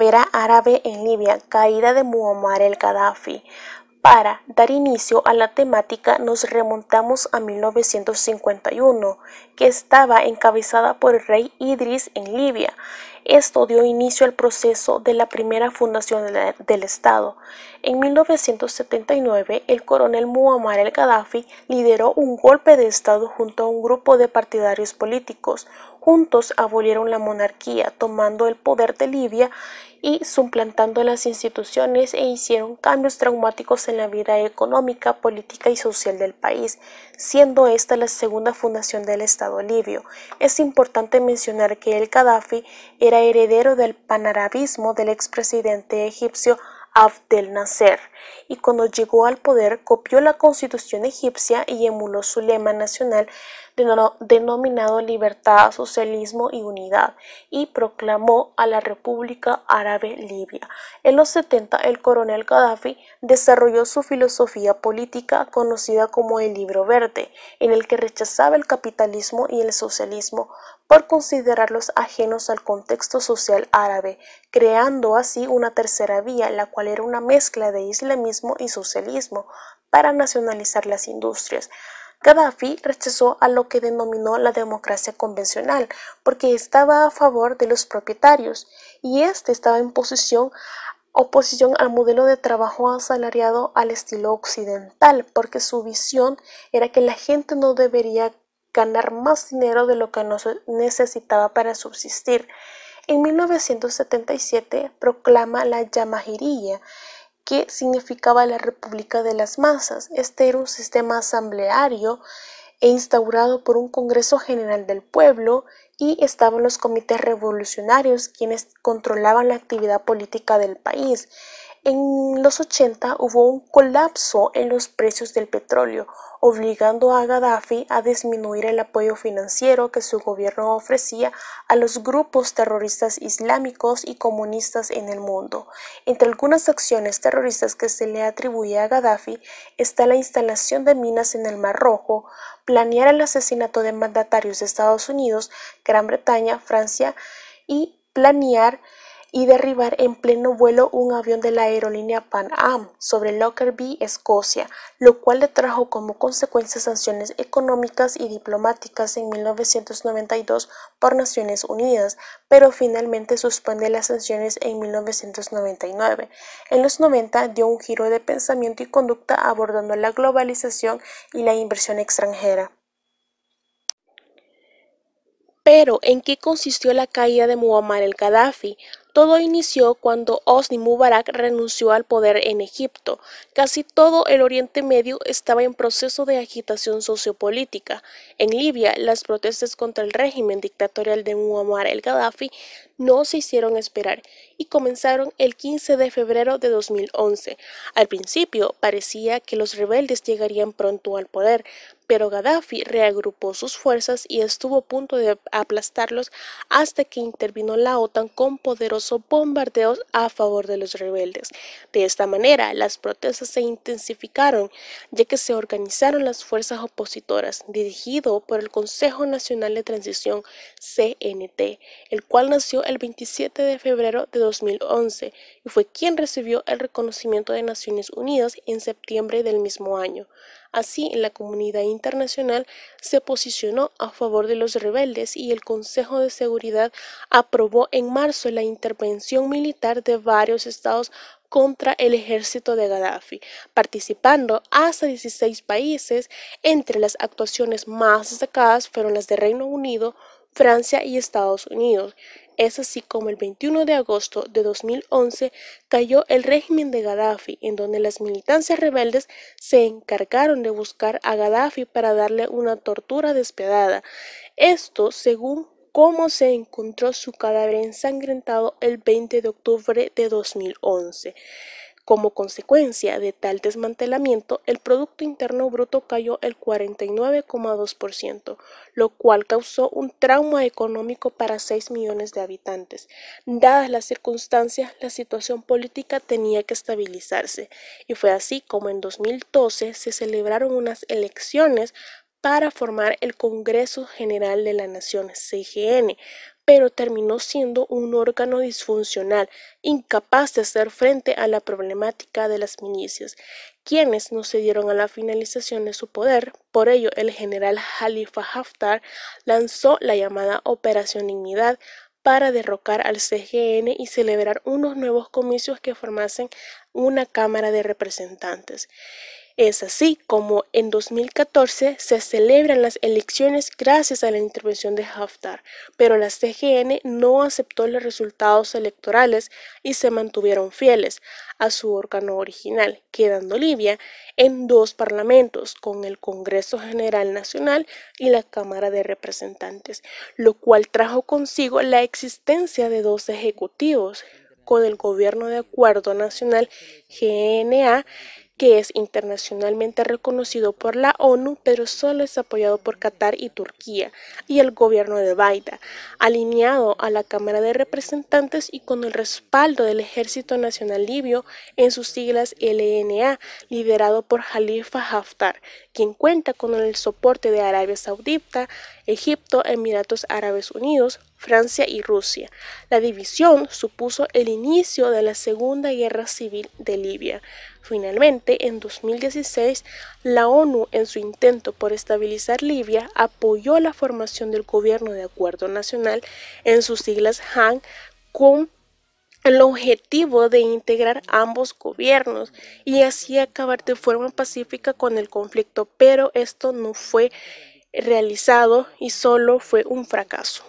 Primavera árabe en Libia, caída de Muammar el-Gaddafi. Para dar inicio a la temática nos remontamos a 1951, que estaba encabezada por el rey Idris en Libia. Esto dio inicio al proceso de la primera fundación del Estado. En 1979, el coronel Muammar el-Gaddafi lideró un golpe de Estado junto a un grupo de partidarios políticos. Juntos abolieron la monarquía, tomando el poder de Libia y suplantando las instituciones, e hicieron cambios traumáticos en la vida económica, política y social del país, siendo esta la segunda fundación del Estado libio. Es importante mencionar que el Gaddafi era heredero del panarabismo del expresidente egipcio Abdel Nasser, y cuando llegó al poder copió la constitución egipcia y emuló su lema nacional denominado libertad, socialismo y unidad, y proclamó a la República Árabe Libia. En los 70, el coronel Gaddafi desarrolló su filosofía política conocida como el Libro Verde, en el que rechazaba el capitalismo y el socialismo por considerarlos ajenos al contexto social árabe, creando así una tercera vía, la cual era una mezcla de islamismo y socialismo para nacionalizar las industrias. Gaddafi rechazó a lo que denominó la democracia convencional porque estaba a favor de los propietarios, y este estaba en oposición al modelo de trabajo asalariado al estilo occidental, porque su visión era que la gente no debería ganar más dinero de lo que necesitaba para subsistir. En 1977 proclama la Jamahiriya, que significaba la República de las Masas. Este era un sistema asambleario instaurado por un Congreso General del Pueblo, y estaban los comités revolucionarios, quienes controlaban la actividad política del país. En los 80 hubo un colapso en los precios del petróleo, obligando a Gaddafi a disminuir el apoyo financiero que su gobierno ofrecía a los grupos terroristas islámicos y comunistas en el mundo. Entre algunas acciones terroristas que se le atribuye a Gaddafi está la instalación de minas en el Mar Rojo, planear el asesinato de mandatarios de Estados Unidos, Gran Bretaña, Francia, y planear y derribar en pleno vuelo un avión de la aerolínea Pan Am sobre Lockerbie, Escocia, lo cual le trajo como consecuencia sanciones económicas y diplomáticas en 1992 por Naciones Unidas, pero finalmente suspende las sanciones en 1999. En los 90 dio un giro de pensamiento y conducta abordando la globalización y la inversión extranjera. Pero, ¿en qué consistió la caída de Muammar el-Gaddafi? Todo inició cuando Hosni Mubarak renunció al poder en Egipto. Casi todo el Oriente Medio estaba en proceso de agitación sociopolítica. En Libia, las protestas contra el régimen dictatorial de Muammar el-Gaddafi no se hicieron esperar y comenzaron el 15 de febrero de 2011. Al principio parecía que los rebeldes llegarían pronto al poder, pero Gaddafi reagrupó sus fuerzas y estuvo a punto de aplastarlos hasta que intervino la OTAN con poderosos bombardeos a favor de los rebeldes. De esta manera, las protestas se intensificaron, ya que se organizaron las fuerzas opositoras, dirigido por el Consejo Nacional de Transición CNT, el cual nació el 27 de febrero de 2011 y fue quien recibió el reconocimiento de Naciones Unidas en septiembre del mismo año. Así, la comunidad internacional se posicionó a favor de los rebeldes y el Consejo de Seguridad aprobó en marzo la intervención militar de varios estados contra el ejército de Gaddafi, participando hasta 16 países. Entre las actuaciones más destacadas fueron las de Reino Unido, Francia y Estados Unidos. Es así como el 21 de agosto de 2011 cayó el régimen de Gaddafi, en donde las militancias rebeldes se encargaron de buscar a Gaddafi para darle una tortura despiadada. Esto según cómo se encontró su cadáver ensangrentado el 20 de octubre de 2011. Como consecuencia de tal desmantelamiento, el Producto Interno Bruto cayó el 49,2%, lo cual causó un trauma económico para 6 millones de habitantes. Dadas las circunstancias, la situación política tenía que estabilizarse, y fue así como en 2012 se celebraron unas elecciones para formar el Congreso General de la Nación, CGN, pero terminó siendo un órgano disfuncional, incapaz de hacer frente a la problemática de las milicias, quienes no cedieron a la finalización de su poder. Por ello, el general Khalifa Haftar lanzó la llamada Operación Dignidad para derrocar al CGN y celebrar unos nuevos comicios que formasen una Cámara de Representantes. Es así como en 2014 se celebran las elecciones gracias a la intervención de Haftar, pero la CGN no aceptó los resultados electorales y se mantuvieron fieles a su órgano original, quedando Libia en dos parlamentos, con el Congreso General Nacional y la Cámara de Representantes, lo cual trajo consigo la existencia de dos ejecutivos, con el Gobierno de Acuerdo Nacional GNA, que es internacionalmente reconocido por la ONU, pero solo es apoyado por Qatar y Turquía, y el gobierno de Baida, alineado a la Cámara de Representantes y con el respaldo del Ejército Nacional Libio, en sus siglas LNA, liderado por Khalifa Haftar, quien cuenta con el soporte de Arabia Saudita, Egipto, Emiratos Árabes Unidos, Francia y Rusia. La división supuso el inicio de la Segunda Guerra Civil de Libia. Finalmente, en 2016, la ONU, en su intento por estabilizar Libia, apoyó la formación del Gobierno de Acuerdo Nacional, en sus siglas GAN, con el objetivo de integrar ambos gobiernos y así acabar de forma pacífica con el conflicto, pero esto no fue realizado y solo fue un fracaso.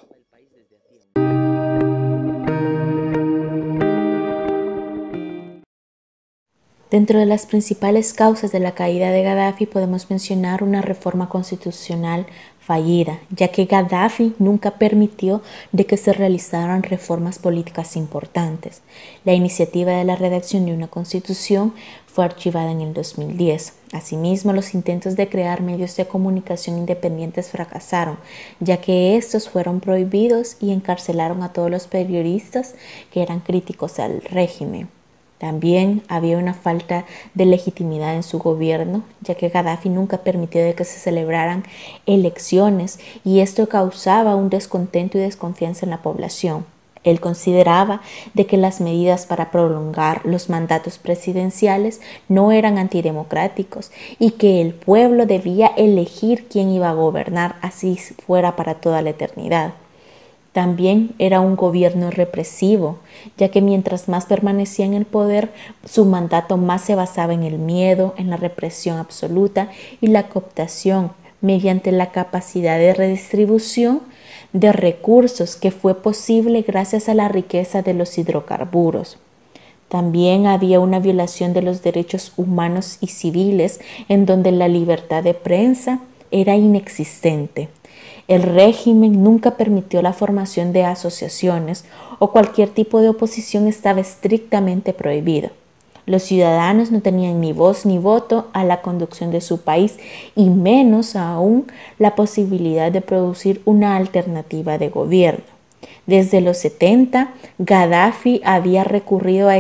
Dentro de las principales causas de la caída de Gaddafi podemos mencionar una reforma constitucional fallida, ya que Gaddafi nunca permitió de que se realizaran reformas políticas importantes. La iniciativa de la redacción de una constitución fue archivada en el 2010. Asimismo, los intentos de crear medios de comunicación independientes fracasaron, ya que estos fueron prohibidos y encarcelaron a todos los periodistas que eran críticos al régimen. También había una falta de legitimidad en su gobierno, ya que Gaddafi nunca permitió de que se celebraran elecciones y esto causaba un descontento y desconfianza en la población. Él consideraba de que las medidas para prolongar los mandatos presidenciales no eran antidemocráticos y que el pueblo debía elegir quién iba a gobernar, así fuera para toda la eternidad. También era un gobierno represivo, ya que mientras más permanecía en el poder, su mandato más se basaba en el miedo, en la represión absoluta y la cooptación mediante la capacidad de redistribución de recursos que fue posible gracias a la riqueza de los hidrocarburos. También había una violación de los derechos humanos y civiles en donde la libertad de prensa era inexistente. El régimen nunca permitió la formación de asociaciones o cualquier tipo de oposición estaba estrictamente prohibido. Los ciudadanos no tenían ni voz ni voto a la conducción de su país y menos aún la posibilidad de producir una alternativa de gobierno. Desde los 70, Gaddafi había recurrido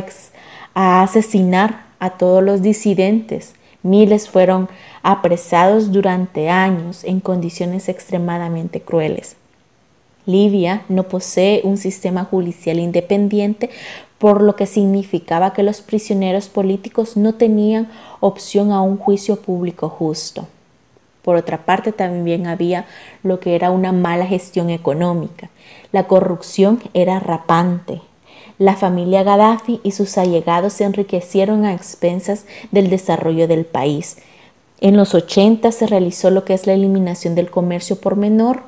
a asesinar a todos los disidentes. Miles fueron apresados durante años en condiciones extremadamente crueles. Libia no posee un sistema judicial independiente, por lo que significaba que los prisioneros políticos no tenían opción a un juicio público justo. Por otra parte, también había lo que era una mala gestión económica. La corrupción era rapante. La familia Gaddafi y sus allegados se enriquecieron a expensas del desarrollo del país. En los 80 se realizó lo que es la eliminación del comercio por menor,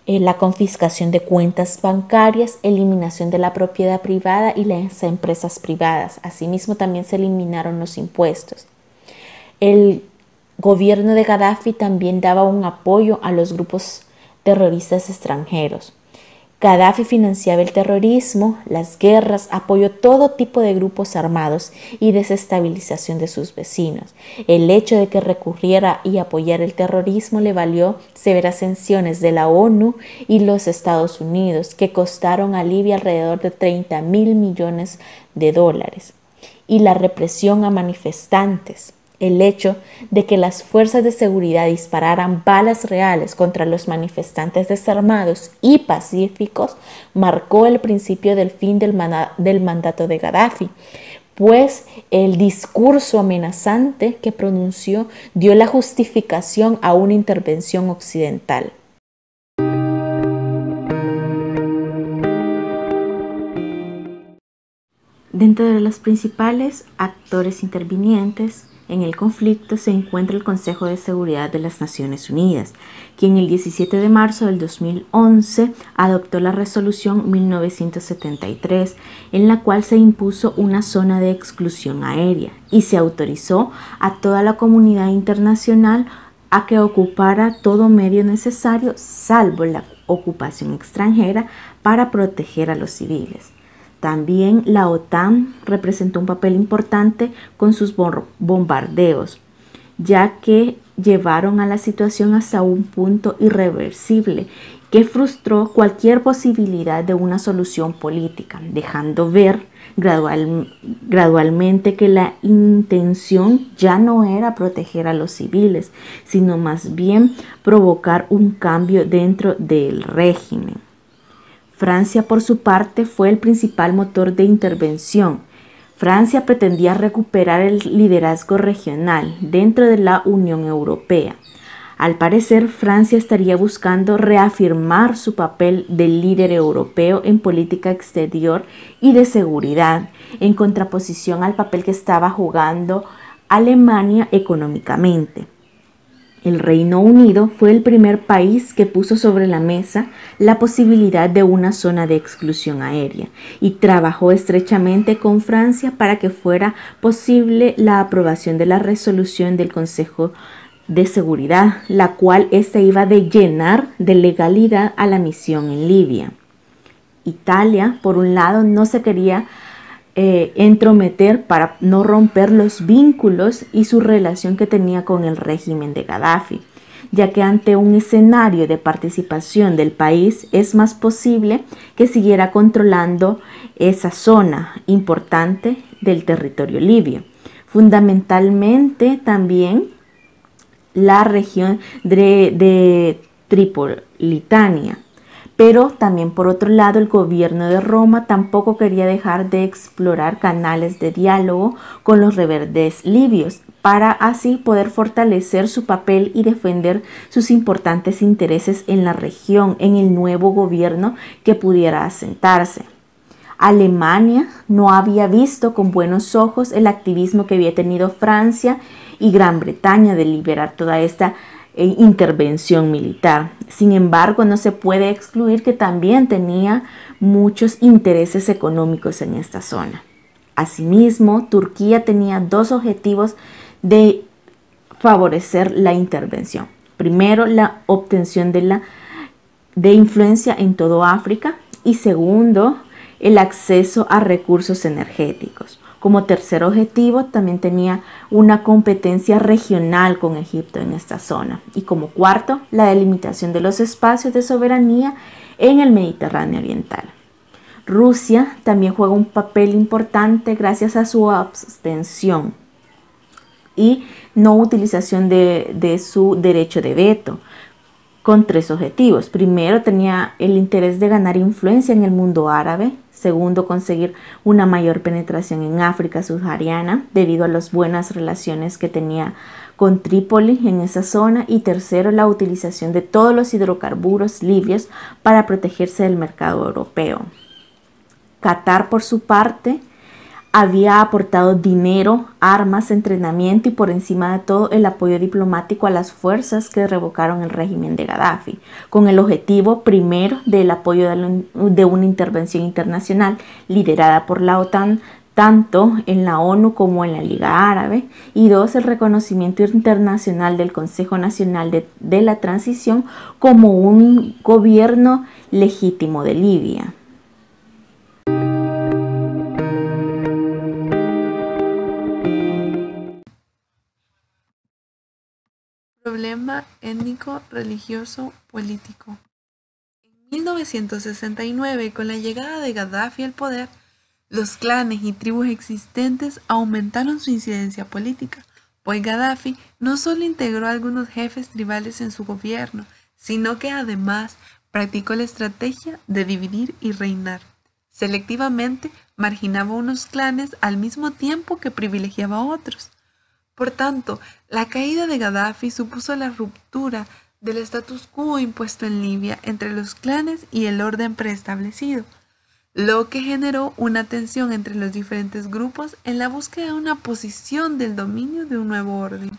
la confiscación de cuentas bancarias, eliminación de la propiedad privada y las empresas privadas. Asimismo, también se eliminaron los impuestos. El gobierno de Gaddafi también daba un apoyo a los grupos terroristas extranjeros. Gaddafi financiaba el terrorismo, las guerras, apoyó todo tipo de grupos armados y desestabilización de sus vecinos. El hecho de que recurriera y apoyara el terrorismo le valió severas sanciones de la ONU y los Estados Unidos, que costaron a Libia alrededor de $30.000 millones, y la represión a manifestantes. El hecho de que las fuerzas de seguridad dispararan balas reales contra los manifestantes desarmados y pacíficos marcó el principio del fin del mandato de Gaddafi, pues el discurso amenazante que pronunció dio la justificación a una intervención occidental. Dentro de los principales actores intervinientes en el conflicto se encuentra el Consejo de Seguridad de las Naciones Unidas, quien el 17 de marzo del 2011 adoptó la resolución 1973, en la cual se impuso una zona de exclusión aérea y se autorizó a toda la comunidad internacional a que ocupara todo medio necesario, salvo la ocupación extranjera, para proteger a los civiles. También la OTAN representó un papel importante con sus bombardeos, ya que llevaron a la situación hasta un punto irreversible que frustró cualquier posibilidad de una solución política, dejando ver gradualmente que la intención ya no era proteger a los civiles, sino más bien provocar un cambio dentro del régimen. Francia, por su parte, fue el principal motor de intervención. Francia pretendía recuperar el liderazgo regional dentro de la Unión Europea. Al parecer, Francia estaría buscando reafirmar su papel de líder europeo en política exterior y de seguridad, en contraposición al papel que estaba jugando Alemania económicamente. El Reino Unido fue el primer país que puso sobre la mesa la posibilidad de una zona de exclusión aérea y trabajó estrechamente con Francia para que fuera posible la aprobación de la resolución del Consejo de Seguridad, la cual iba a llenar de legalidad a la misión en Libia. Italia, por un lado, no se quería entrometer para no romper los vínculos y su relación que tenía con el régimen de Gaddafi, ya que ante un escenario de participación del país es más posible que siguiera controlando esa zona importante del territorio libio. Fundamentalmente también la región de Tripolitania. Pero también, por otro lado, el gobierno de Roma tampoco quería dejar de explorar canales de diálogo con los rebeldes libios para así poder fortalecer su papel y defender sus importantes intereses en la región, en el nuevo gobierno que pudiera asentarse. Alemania no había visto con buenos ojos el activismo que había tenido Francia y Gran Bretaña de liberar toda esta intervención militar. Sin embargo, no se puede excluir que también tenía muchos intereses económicos en esta zona. Asimismo, Turquía tenía dos objetivos de favorecer la intervención. Primero, la obtención de influencia en todo África y segundo, el acceso a recursos energéticos. Como tercer objetivo, también tenía una competencia regional con Egipto en esta zona. Y como cuarto, la delimitación de los espacios de soberanía en el Mediterráneo Oriental. Rusia también juega un papel importante gracias a su abstención y no utilización de su derecho de veto, con tres objetivos. Primero, tenía el interés de ganar influencia en el mundo árabe. Segundo, conseguir una mayor penetración en África subsahariana debido a las buenas relaciones que tenía con Trípoli en esa zona. Y tercero, la utilización de todos los hidrocarburos libios para protegerse del mercado europeo. Qatar, por su parte, había aportado dinero, armas, entrenamiento y por encima de todo el apoyo diplomático a las fuerzas que revocaron el régimen de Gaddafi, con el objetivo primero del apoyo de una intervención internacional liderada por la OTAN, tanto en la ONU como en la Liga Árabe, y dos, el reconocimiento internacional del Consejo Nacional de la Transición como un gobierno legítimo de Libia. Problema étnico, religioso, político. En 1969, con la llegada de Gaddafi al poder, los clanes y tribus existentes aumentaron su incidencia política, pues Gaddafi no solo integró a algunos jefes tribales en su gobierno, sino que además practicó la estrategia de dividir y reinar. Selectivamente marginaba a unos clanes al mismo tiempo que privilegiaba a otros. Por tanto, la caída de Gaddafi supuso la ruptura del status quo impuesto en Libia entre los clanes y el orden preestablecido, lo que generó una tensión entre los diferentes grupos en la búsqueda de una posición del dominio de un nuevo orden.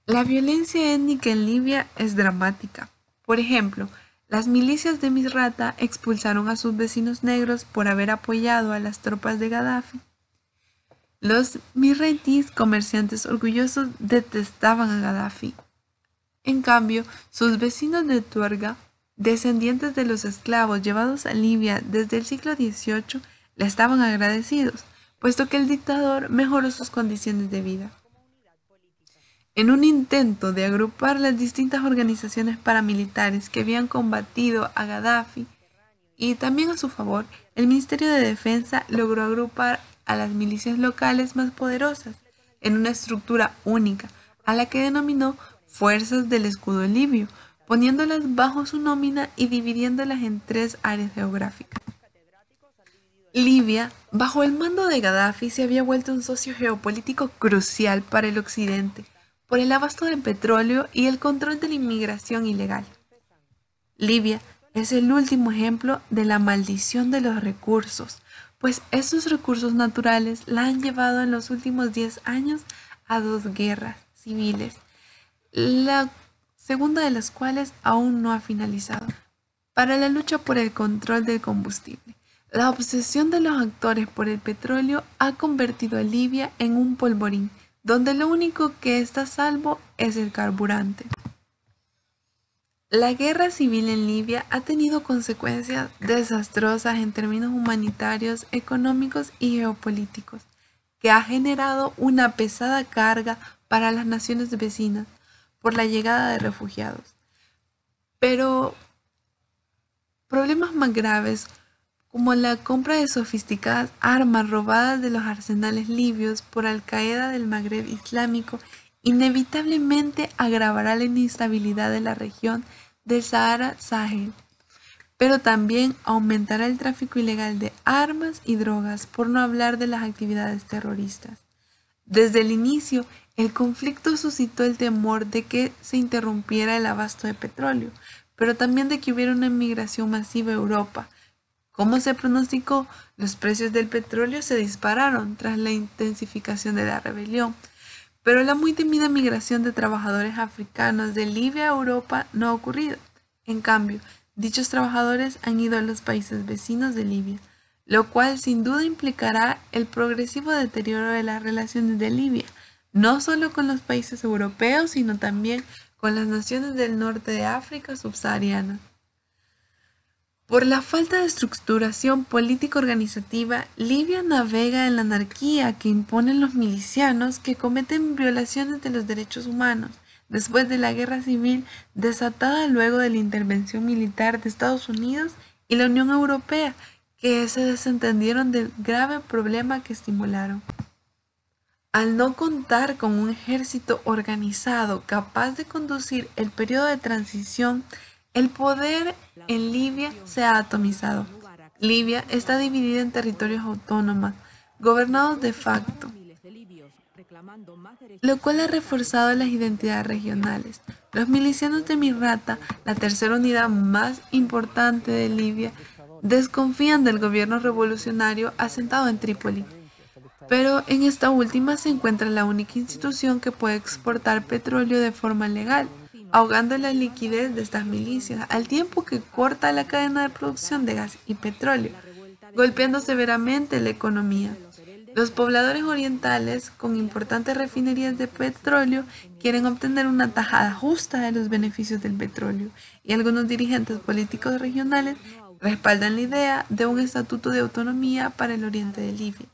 La violencia étnica en Libia es dramática. Por ejemplo, las milicias de Misrata expulsaron a sus vecinos negros por haber apoyado a las tropas de Gaddafi. Los mirretis, comerciantes orgullosos, detestaban a Gaddafi. En cambio, sus vecinos de Tuarga, descendientes de los esclavos llevados a Libia desde el siglo XVIII, le estaban agradecidos, puesto que el dictador mejoró sus condiciones de vida. En un intento de agrupar las distintas organizaciones paramilitares que habían combatido a Gaddafi y también a su favor, el Ministerio de Defensa logró agrupar a las milicias locales más poderosas en una estructura única, a la que denominó Fuerzas del Escudo Libio, poniéndolas bajo su nómina y dividiéndolas en 3 áreas geográficas. Libia, bajo el mando de Gaddafi, se había vuelto un socio geopolítico crucial para el occidente, por el abasto de petróleo y el control de la inmigración ilegal. Libia es el último ejemplo de la maldición de los recursos, pues esos recursos naturales la han llevado en los últimos 10 años a 2 guerras civiles, la segunda de las cuales aún no ha finalizado, para la lucha por el control del combustible. La obsesión de los actores por el petróleo ha convertido a Libia en un polvorín, donde lo único que está a salvo es el carburante. La guerra civil en Libia ha tenido consecuencias desastrosas en términos humanitarios, económicos y geopolíticos, que ha generado una pesada carga para las naciones vecinas por la llegada de refugiados. Pero problemas más graves, como la compra de sofisticadas armas robadas de los arsenales libios por Al-Qaeda del Magreb Islámico, inevitablemente agravará la inestabilidad de la región del Sahara-Sahel, pero también aumentará el tráfico ilegal de armas y drogas, por no hablar de las actividades terroristas. Desde el inicio, el conflicto suscitó el temor de que se interrumpiera el abasto de petróleo, pero también de que hubiera una inmigración masiva a Europa. Como se pronosticó, los precios del petróleo se dispararon tras la intensificación de la rebelión, pero la muy temida migración de trabajadores africanos de Libia a Europa no ha ocurrido. En cambio, dichos trabajadores han ido a los países vecinos de Libia, lo cual sin duda implicará el progresivo deterioro de las relaciones de Libia, no solo con los países europeos, sino también con las naciones del norte de África subsahariana. Por la falta de estructuración política organizativa, Libia navega en la anarquía que imponen los milicianos que cometen violaciones de los derechos humanos después de la guerra civil desatada luego de la intervención militar de Estados Unidos y la Unión Europea, que se desentendieron del grave problema que estimularon. Al no contar con un ejército organizado capaz de conducir el periodo de transición, el poder en Libia se ha atomizado. Libia está dividida en territorios autónomos, gobernados de facto, lo cual ha reforzado las identidades regionales. Los milicianos de Misrata, la tercera unidad más importante de Libia, desconfían del gobierno revolucionario asentado en Trípoli. Pero en esta última se encuentra la única institución que puede exportar petróleo de forma legal, ahogando la liquidez de estas milicias, al tiempo que corta la cadena de producción de gas y petróleo, golpeando severamente la economía. Los pobladores orientales, con importantes refinerías de petróleo, quieren obtener una tajada justa de los beneficios del petróleo, y algunos dirigentes políticos regionales respaldan la idea de un estatuto de autonomía para el oriente de Libia.